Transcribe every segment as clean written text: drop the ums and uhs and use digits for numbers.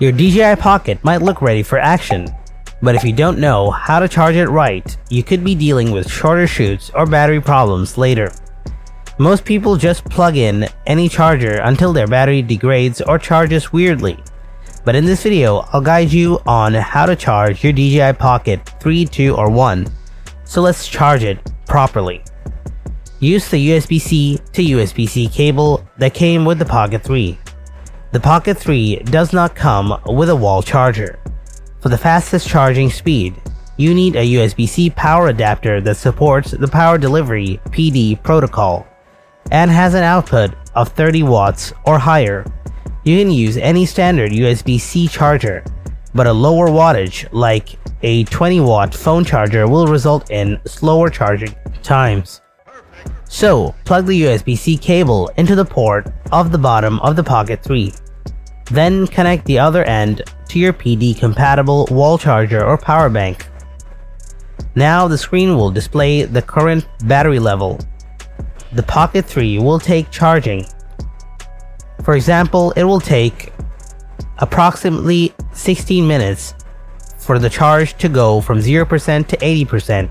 Your DJI Pocket might look ready for action, but if you don't know how to charge it right, you could be dealing with shorter shoots or battery problems later. Most people just plug in any charger until their battery degrades or charges weirdly. But in this video, I'll guide you on how to charge your DJI Pocket 3, 2, or 1. So let's charge it properly. Use the USB-C to USB-C cable that came with the Pocket 3. The Pocket 3 does not come with a wall charger. For the fastest charging speed, you need a USB-C power adapter that supports the power delivery PD protocol and has an output of 30 watts or higher. You can use any standard USB-C charger, but a lower wattage like a 20-watt phone charger will result in slower charging times. So, plug the USB-C cable into the port of the bottom of the Pocket 3. Then connect the other end to your PD-compatible wall charger or power bank. Now the screen will display the current battery level. The Pocket 3 will take charging. For example, it will take approximately 16 minutes for the charge to go from 0% to 80%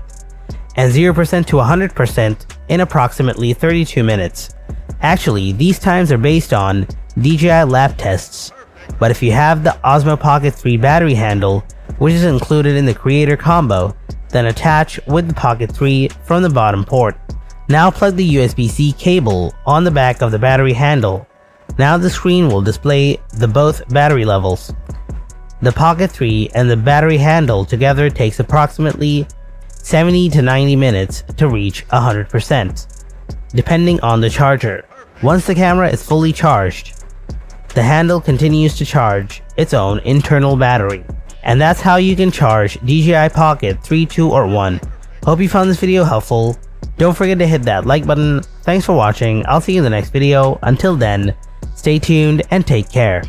and 0% to 100% in approximately 32 minutes. Actually, these times are based on DJI lab tests, but if you have the Osmo Pocket 3 battery handle, which is included in the creator combo, then attach with the Pocket 3 from the bottom port. Now plug the USB-C cable on the back of the battery handle. Now the screen will display the both battery levels. The Pocket 3 and the battery handle together takes approximately 70 to 90 minutes to reach 100%, depending on the charger. Once the camera is fully charged, the handle continues to charge its own internal battery. And that's how you can charge DJI Pocket 3, 2, or 1. Hope you found this video helpful. Don't forget to hit that like button. Thanks for watching. I'll see you in the next video. Until then, stay tuned and take care.